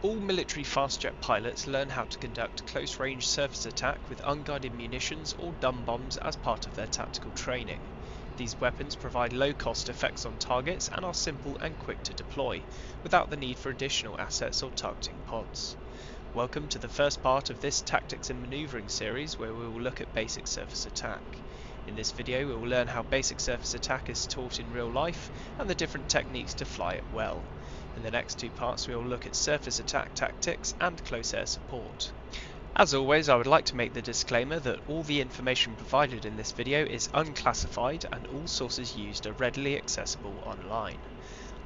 All military fast jet pilots learn how to conduct close-range surface attack with unguided munitions or dumb bombs as part of their tactical training. These weapons provide low-cost effects on targets and are simple and quick to deploy, without the need for additional assets or targeting pods. Welcome to the first part of this Tactics and Manoeuvring series, where we will look at basic surface attack. In this video we will learn how basic surface attack is taught in real life and the different techniques to fly it well. In the next two parts we will look at surface attack tactics and close air support. As always, I would like to make the disclaimer that all the information provided in this video is unclassified and all sources used are readily accessible online.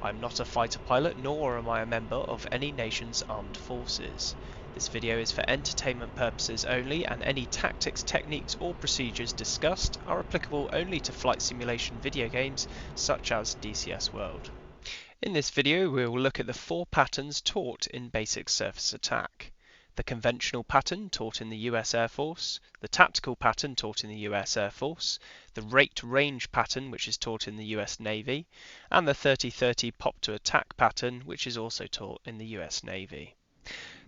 I am not a fighter pilot, nor am I a member of any nation's armed forces. This video is for entertainment purposes only, and any tactics, techniques or procedures discussed are applicable only to flight simulation video games such as DCS World. In this video we will look at the 4 patterns taught in basic surface attack. The conventional pattern taught in the US Air Force, the tactical pattern taught in the US Air Force, the raked range pattern which is taught in the US Navy, and the 30-30 pop to attack pattern which is also taught in the US Navy.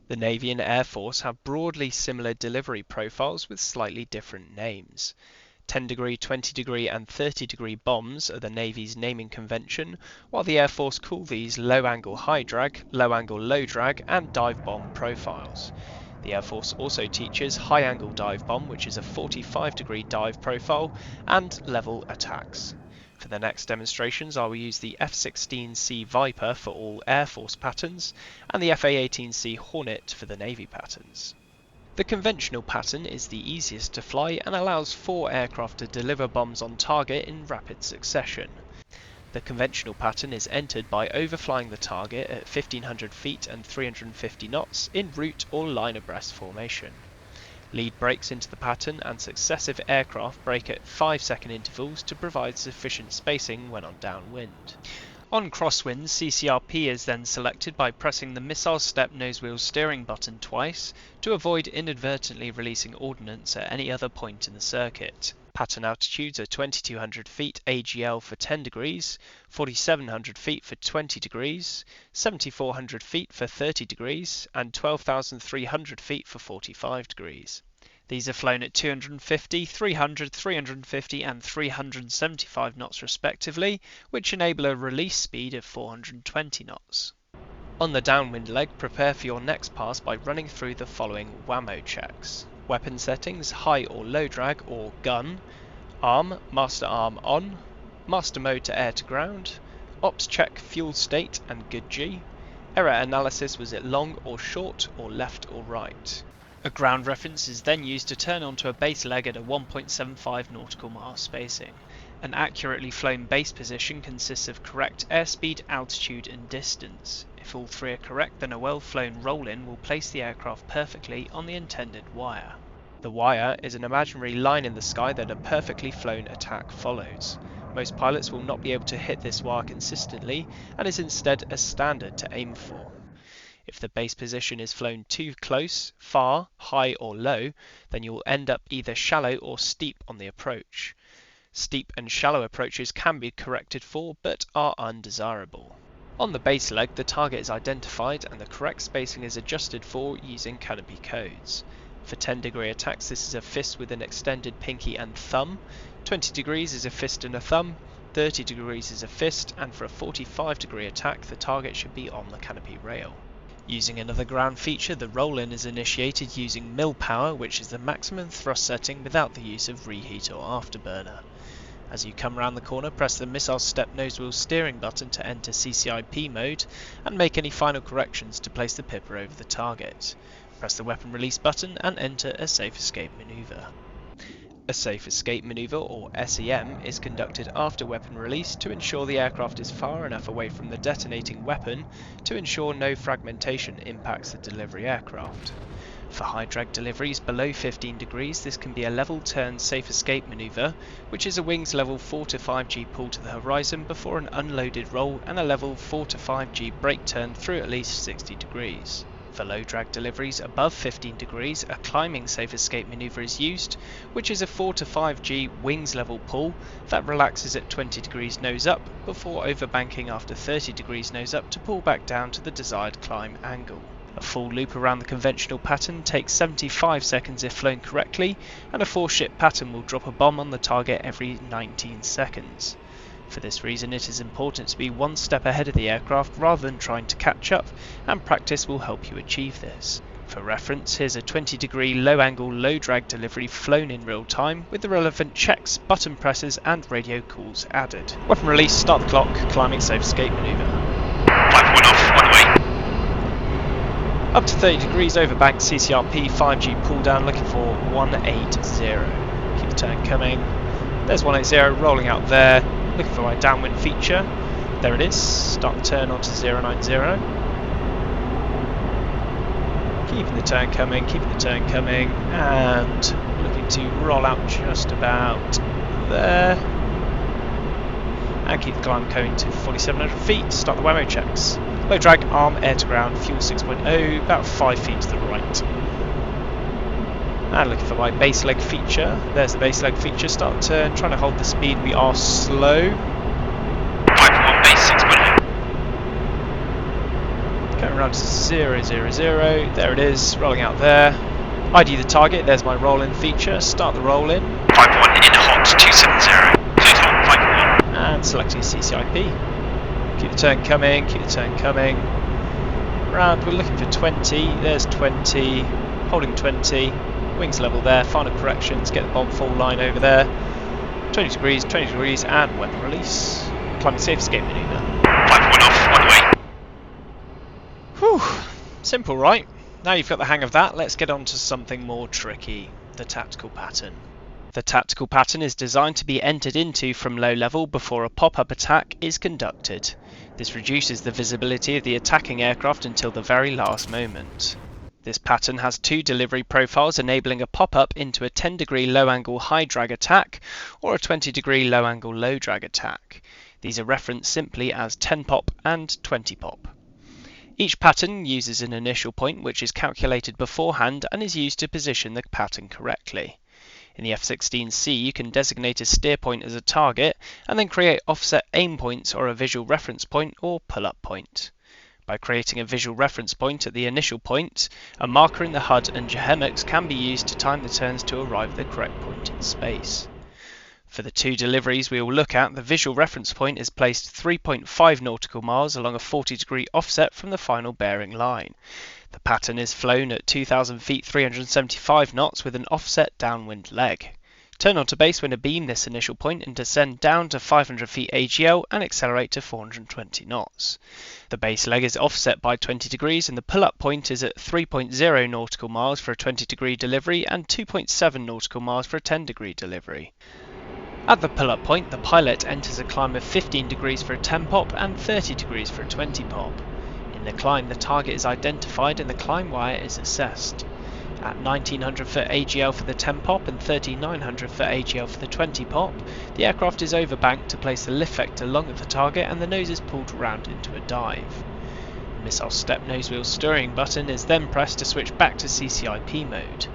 The Navy and Air Force have broadly similar delivery profiles with slightly different names. 10 degree, 20 degree and 30 degree bombs are the Navy's naming convention, while the Air Force call these low angle high drag, low angle low drag and dive bomb profiles. The Air Force also teaches high angle dive bomb, which is a 45 degree dive profile, and level attacks. For the next demonstrations I will use the F-16C Viper for all Air Force patterns and the FA-18C Hornet for the Navy patterns. The conventional pattern is the easiest to fly and allows 4 aircraft to deliver bombs on target in rapid succession. The conventional pattern is entered by overflying the target at 1500 feet and 350 knots in route or line abreast formation. Lead breaks into the pattern and successive aircraft break at 5-second intervals to provide sufficient spacing when on downwind. On crosswind, CCRP is then selected by pressing the missile step nose-wheel steering button twice to avoid inadvertently releasing ordnance at any other point in the circuit. Pattern altitudes are 2200 feet AGL for 10 degrees, 4700 feet for 20 degrees, 7400 feet for 30 degrees, and 12,300 feet for 45 degrees. These are flown at 250, 300, 350 and 375 knots respectively, which enable a release speed of 420 knots. On the downwind leg, prepare for your next pass by running through the following WAMO checks. Weapon settings, high or low drag or gun, arm, master arm on, master mode to air to ground, ops check fuel state and good G, error analysis, was it long or short or left or right. A ground reference is then used to turn onto a base leg at a 1.75 nautical mile spacing. An accurately flown base position consists of correct airspeed, altitude and distance. If all 3 are correct, then a well-flown roll-in will place the aircraft perfectly on the intended wire. The wire is an imaginary line in the sky that a perfectly flown attack follows. Most pilots will not be able to hit this wire consistently and is instead a standard to aim for. If the base position is flown too close, far, high or low, then you will end up either shallow or steep on the approach. Steep and shallow approaches can be corrected for, but are undesirable. On the base leg, the target is identified and the correct spacing is adjusted for using canopy codes. For 10 degree attacks this is a fist with an extended pinky and thumb, 20 degrees is a fist and a thumb, 30 degrees is a fist, and for a 45 degree attack the target should be on the canopy rail. Using another ground feature, the roll-in is initiated using mill power, which is the maximum thrust setting without the use of reheat or afterburner. As you come round the corner, press the missile step nose-wheel steering button to enter CCIP mode and make any final corrections to place the pipper over the target. Press the weapon release button and enter a safe escape maneuver. A safe escape maneuver, or SEM, is conducted after weapon release to ensure the aircraft is far enough away from the detonating weapon to ensure no fragmentation impacts the delivery aircraft. For high drag deliveries below 15 degrees, this can be a level turn safe escape maneuver, which is a wings level 4 to 5G pull to the horizon before an unloaded roll and a level 4 to 5G brake turn through at least 60 degrees. For low drag deliveries above 15 degrees, a climbing safe escape maneuver is used, which is a 4 to 5G wings level pull that relaxes at 20 degrees nose up before overbanking after 30 degrees nose up to pull back down to the desired climb angle. A full loop around the conventional pattern takes 75 seconds if flown correctly, and a 4-ship pattern will drop a bomb on the target every 19 seconds. For this reason, it is important to be one step ahead of the aircraft rather than trying to catch up, and practice will help you achieve this. For reference, here's a 20-degree low-angle, low-drag delivery flown in real time with the relevant checks, button presses and radio calls added. Weapon release, start the clock, climbing safe escape manoeuvre. 5-1 off, one way. Up to 30 degrees over bank, CCRP 5G pull down, looking for 180. Keep the turn coming. There's 180, rolling out there, looking for my downwind feature. There it is, start the turn onto 090. Keeping the turn coming, and looking to roll out just about there. And keep the climb going to 4,700 feet, start the whammo checks. Low drag, arm, air to ground, fuel 6.0, about 5 feet to the right. And looking for my base leg feature. There's the base leg feature, start the turn, trying to hold the speed, we are slow. 5-1 base 6.0. Going around to 000, there it is, rolling out there. ID the target, there's my roll in feature, start the roll in. 5-1 in hot 270. Cleared hot 5-1. And selecting CCIP. Keep the turn coming, Round, we're looking for 20, there's 20, holding 20, wings level there, final corrections, get the bomb full line over there. 20 degrees, and weapon release. Climbing safe escape manoeuvre. 5-1 off, one way. Whew, simple, right? Now you've got the hang of that, let's get on to something more tricky, the tactical pattern. The tactical pattern is designed to be entered into from low level before a pop-up attack is conducted. This reduces the visibility of the attacking aircraft until the very last moment. This pattern has 2 delivery profiles enabling a pop-up into a 10-degree low-angle high-drag attack or a 20-degree low-angle low-drag attack. These are referenced simply as 10-pop and 20-pop. Each pattern uses an initial point which is calculated beforehand and is used to position the pattern correctly. In the F-16C, you can designate a steer point as a target and then create offset aim points or a visual reference point or pull-up point. By creating a visual reference point at the initial point, a marker in the HUD and geometrics can be used to time the turns to arrive at the correct point in space. For the 2 deliveries we will look at, the visual reference point is placed 3.5 nautical miles along a 40-degree offset from the final bearing line. The pattern is flown at 2,000 feet 375 knots with an offset downwind leg. Turn onto base when abeam this initial point and descend down to 500 feet AGL and accelerate to 420 knots. The base leg is offset by 20 degrees and the pull-up point is at 3.0 nautical miles for a 20-degree delivery and 2.7 nautical miles for a 10-degree delivery. At the pull-up point, the pilot enters a climb of 15 degrees for a 10-pop and 30 degrees for a 20-pop. In the climb, the target is identified and the climb wire is assessed. At 1900 foot AGL for the 10-pop and 3900 foot AGL for the 20-pop, the aircraft is overbanked to place the lift vector along at the target and the nose is pulled round into a dive. The missile step nose wheel steering button is then pressed to switch back to CCIP mode.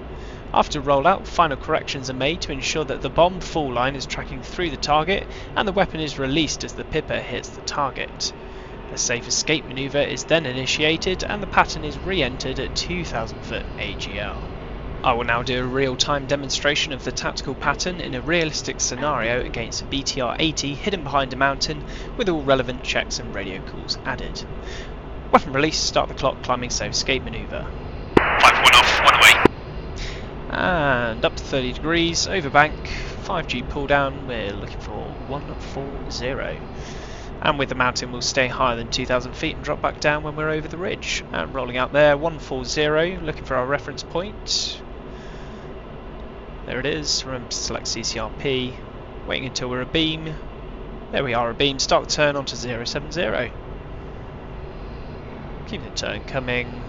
After rollout, final corrections are made to ensure that the bomb fall line is tracking through the target and the weapon is released as the pipper hits the target. A safe escape manoeuvre is then initiated and the pattern is re-entered at 2000 foot AGL. I will now do a real-time demonstration of the tactical pattern in a realistic scenario against a BTR-80 hidden behind a mountain with all relevant checks and radio calls added. Weapon release, start the clock, climbing safe escape manoeuvre. 5-1 off, one way. And up to 30 degrees, over bank, 5G pull down, we're looking for 140. And with the mountain we'll stay higher than 2,000 feet and drop back down when we're over the ridge. And rolling out there, 140, looking for our reference point. There it is, remember to select CCRP, waiting until we're abeam. There we are abeam, start the turn onto 070. Keep the turn coming,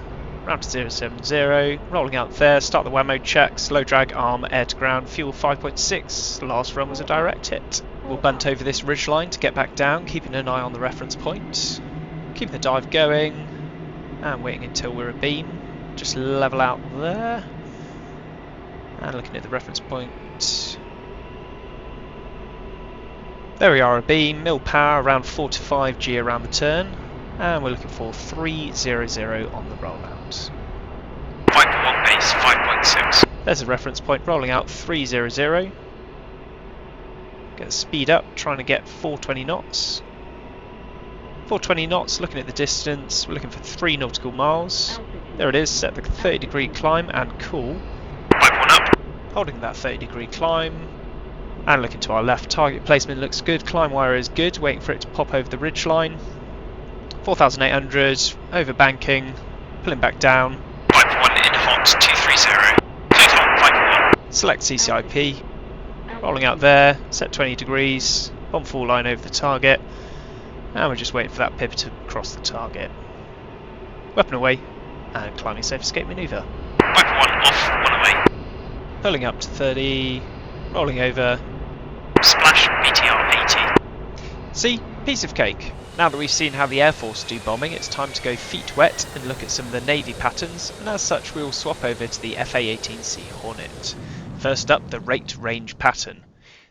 round to 070, rolling out there, start the whammo checks, low drag, arm, air to ground, fuel 5.6, last run was a direct hit. We'll bunt over this ridgeline to get back down, keeping an eye on the reference point. Keep the dive going, and waiting until we're abeam. Just level out there. And looking at the reference point. There we are abeam, mil power, around 4 to 5 G around the turn. and we're looking for 300 on the rollout. Viper 1 base 5.6. There's a reference point rolling out 300. Get the speed up, trying to get 420 knots. 420 knots, looking at the distance, we're looking for 3 nautical miles. There it is, set the 30-degree climb and cool. Viper 1 up. Holding that 30-degree climb. And looking to our left, target placement looks good, climb wire is good, waiting for it to pop over the ridge line. 4,800, over banking, pulling back down. Viper 1 in hot 230. Cleared hot, Viper 1. Select CCIP, rolling out there, set 20 degrees, bomb fall line over the target, and we're just waiting for that pivot to cross the target. Weapon away, and climbing safe escape manoeuvre. Viper 1 off, 1 away. Pulling up to 30, rolling over. Splash, BTR 80. See, piece of cake. Now that we've seen how the Air Force do bombing, it's time to go feet wet and look at some of the Navy patterns, and as such we will swap over to the FA-18C Hornet. First up, the Raked range pattern.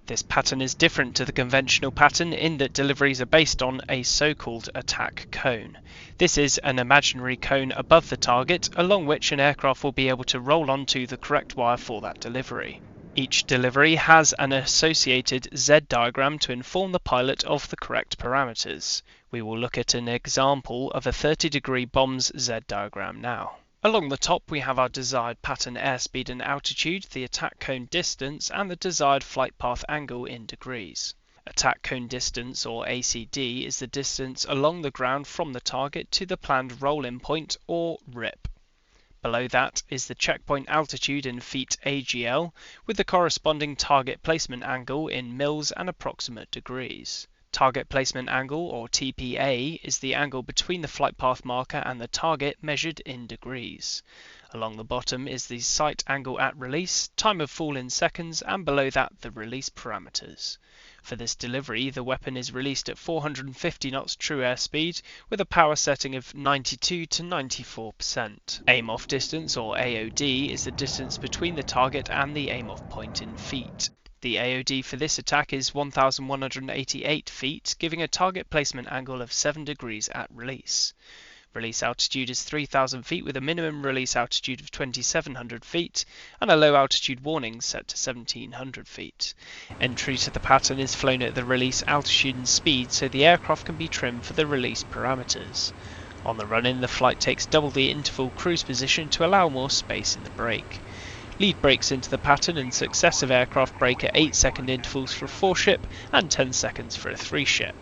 This pattern is different to the conventional pattern in that deliveries are based on a so-called attack cone. This is an imaginary cone above the target, along which an aircraft will be able to roll onto the correct wire for that delivery. Each delivery has an associated Z diagram to inform the pilot of the correct parameters. We will look at an example of a 30-degree bomb's Z diagram now. Along the top we have our desired pattern airspeed and altitude, the attack cone distance, and the desired flight path angle in degrees. Attack cone distance, or ACD, is the distance along the ground from the target to the planned roll-in point, or RIP. Below that is the checkpoint altitude in feet AGL, with the corresponding target placement angle in mils and approximate degrees. Target placement angle, or TPA, is the angle between the flight path marker and the target measured in degrees. Along the bottom is the sight angle at release, time of fall in seconds, and below that the release parameters. For this delivery, the weapon is released at 450 knots true airspeed with a power setting of 92 to 94%. Aim-off distance, or AOD, is the distance between the target and the aim-off point in feet. The AOD for this attack is 1,188 feet, giving a target placement angle of 7 degrees at release. Release altitude is 3,000 feet with a minimum release altitude of 2,700 feet and a low altitude warning set to 1,700 feet. Entry to the pattern is flown at the release altitude and speed so the aircraft can be trimmed for the release parameters. On the run-in, the flight takes double the interval cruise position to allow more space in the brake. Lead brakes into the pattern and successive aircraft brake at 8-second intervals for a 4-ship and 10 seconds for a 3-ship.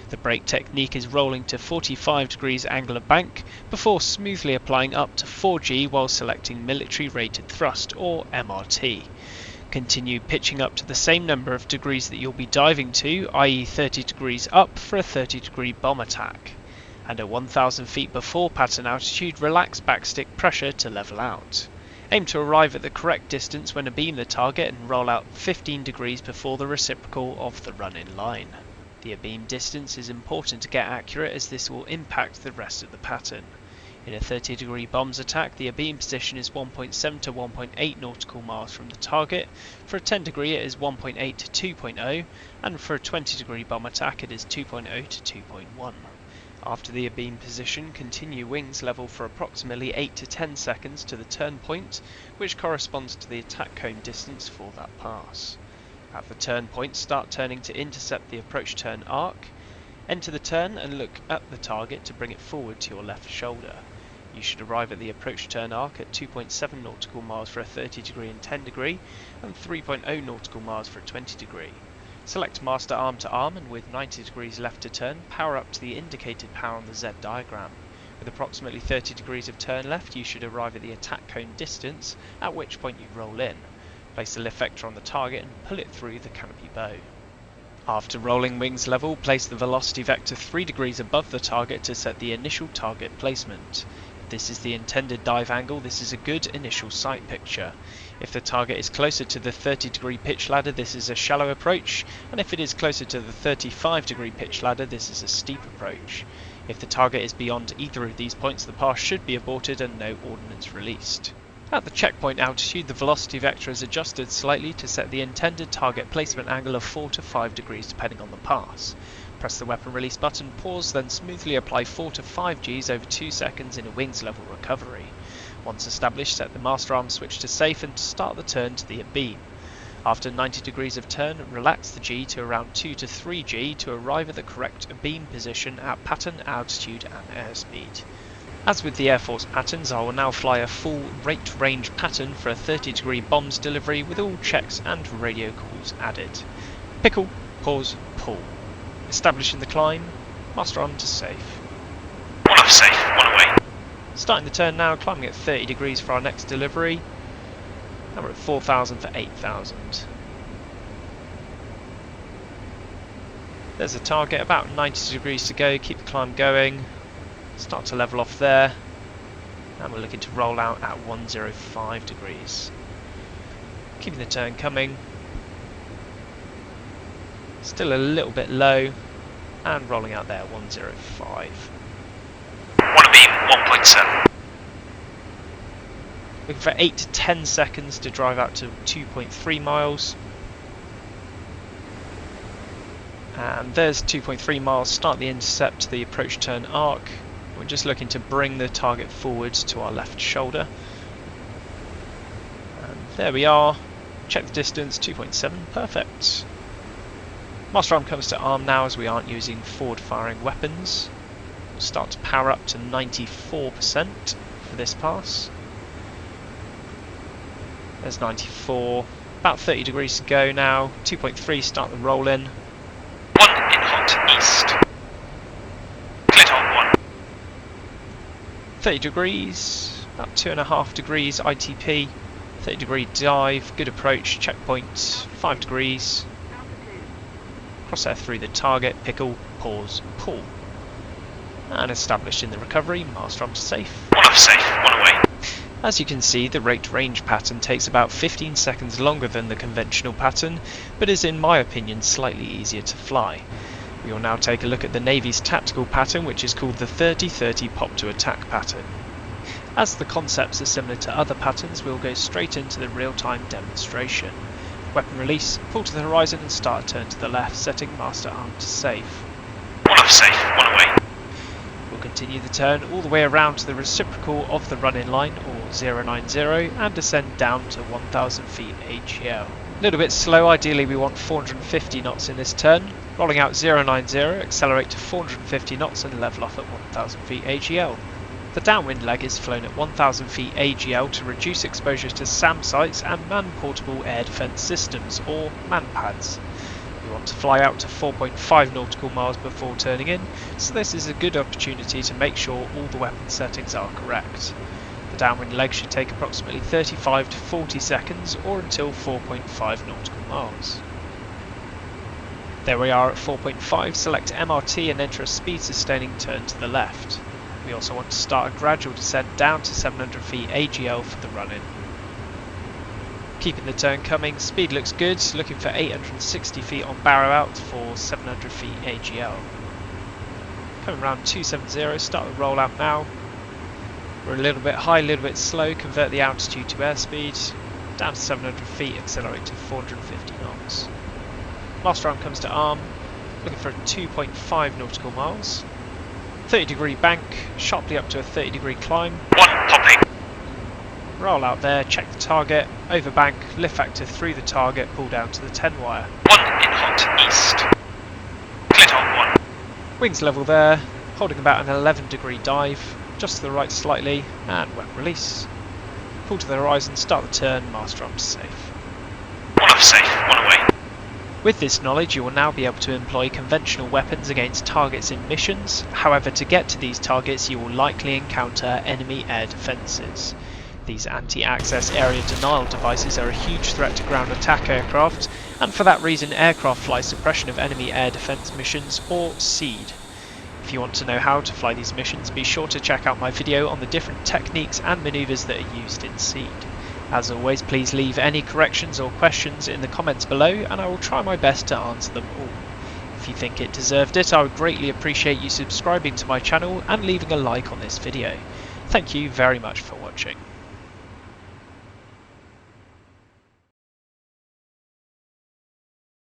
The brake technique is rolling to 45 degrees angle of bank before smoothly applying up to 4G while selecting military rated thrust, or MRT. Continue pitching up to the same number of degrees that you'll be diving to, i.e. 30 degrees up for a 30-degree bomb attack. And at 1,000 feet before pattern altitude, relax backstick pressure to level out. Aim to arrive at the correct distance when abeam the target and roll out 15 degrees before the reciprocal of the run-in line. The abeam distance is important to get accurate as this will impact the rest of the pattern. In a 30-degree bombs attack, the abeam position is 1.7 to 1.8 nautical miles from the target. For a 10-degree it is 1.8 to 2.0, and for a 20-degree bomb attack it is 2.0 to 2.1. After the abeam position, continue wings level for approximately 8 to 10 seconds to the turn point, which corresponds to the attack cone distance for that pass. At the turn point, start turning to intercept the approach turn arc. Enter the turn and look at the target to bring it forward to your left shoulder. You should arrive at the approach turn arc at 2.7 nautical miles for a 30-degree and 10-degree, and 3.0 nautical miles for a 20-degree. Select master arm to arm and with 90 degrees left to turn, power up to the indicated power on the Z diagram. With approximately 30 degrees of turn left, you should arrive at the attack cone distance, at which point you roll in. Place the lift vector on the target and pull it through the canopy bow. After rolling wings level, place the velocity vector 3 degrees above the target to set the initial target placement. If this is the intended dive angle, this is a good initial sight picture. If the target is closer to the 30-degree pitch ladder, this is a shallow approach, and if it is closer to the 35-degree pitch ladder, this is a steep approach. If the target is beyond either of these points, the pass should be aborted and no ordnance released. At the checkpoint altitude, the velocity vector is adjusted slightly to set the intended target placement angle of 4 to 5 degrees depending on the pass. Press the weapon release button, pause, then smoothly apply 4 to 5 Gs over 2 seconds in a wings level recovery. Once established, set the master arm switch to safe and start the turn to the abeam. After 90 degrees of turn, relax the G to around 2 to 3 G to arrive at the correct abeam position at pattern, altitude and airspeed. As with the Air Force patterns, I will now fly a full rate range pattern for a 30-degree bombs delivery with all checks and radio calls added. Pickle, pause, pull. Establishing the climb, master arm to safe. One off safe, one away. Starting the turn now, climbing at 30 degrees for our next delivery. And we're at 4,000 for 8,000. There's the target, about 90 degrees to go, keep the climb going. Start to level off there, and we're looking to roll out at 105 degrees. Keeping the turn coming. Still a little bit low, and rolling out there at 105. One beam, 1.7. Looking for 8 to 10 seconds to drive out to 2.3 miles. And there's 2.3 miles, start the intercept to the approach turn arc. We're just looking to bring the target forwards to our left shoulder. And there we are. Check the distance, 2.7, perfect. Master arm comes to arm now as we aren't using forward firing weapons. We'll start to power up to 94% for this pass. There's 94, about 30 degrees to go now. 2.3, start the roll in. 1 in hot east. Cleared hot 1. 30 degrees, about 2.5 degrees ITP, 30 degree dive, good approach, checkpoint, 5 degrees, crosshair through the target, pickle, pause, pull. And established in the recovery, master arm to safe. One off safe, one away. As you can see, the rate range pattern takes about 15 seconds longer than the conventional pattern, but is in my opinion slightly easier to fly. We will now take a look at the Navy's tactical pattern, which is called the 30-30 pop to attack pattern. As the concepts are similar to other patterns, we'll go straight into the real-time demonstration. Weapon release, pull to the horizon and start a turn to the left, setting master arm to safe. One off safe, one away. We'll continue the turn all the way around to the reciprocal of the run-in line, or 090, and descend down to 1,000 feet AGL. A little bit slow, ideally we want 450 knots in this turn. Rolling out 090, accelerate to 450 knots and level off at 1,000 feet AGL. The downwind leg is flown at 1,000 feet AGL to reduce exposure to SAM sites and man-portable air defence systems, or MANPADS. We want to fly out to 4.5 nautical miles before turning in, so this is a good opportunity to make sure all the weapon settings are correct. The downwind leg should take approximately 35 to 40 seconds, or until 4.5 nautical miles. There we are at 4.5, select MRT and enter a speed sustaining turn to the left. We also want to start a gradual descent down to 700 feet AGL for the run-in. Keeping the turn coming, speed looks good, looking for 860 feet on barrow out for 700 feet AGL. Coming around 270, start the rollout now. We're a little bit high, a little bit slow, convert the altitude to airspeed, down to 700 feet, accelerate to 450 knots. Master arm comes to arm, looking for 2.5 nautical miles. 30 degree bank, sharply up to a 30 degree climb. 1 popping. Roll out there, check the target, over bank, lift factor through the target, pull down to the 10 wire. 1 in hot east. Cleared hot 1. Wings level there, holding about an 11 degree dive, just to the right slightly, and weapon release. Pull to the horizon, start the turn, master arm to safe. One off safe, one away. With this knowledge, you will now be able to employ conventional weapons against targets in missions. However, to get to these targets, you will likely encounter enemy air defences. These anti-access area denial devices are a huge threat to ground attack aircraft, and for that reason aircraft fly suppression of enemy air defence missions, or SEAD. If you want to know how to fly these missions, be sure to check out my video on the different techniques and manoeuvres that are used in SEAD. As always, please leave any corrections or questions in the comments below and I will try my best to answer them all. If you think it deserved it, I would greatly appreciate you subscribing to my channel and leaving a like on this video. Thank you very much for watching.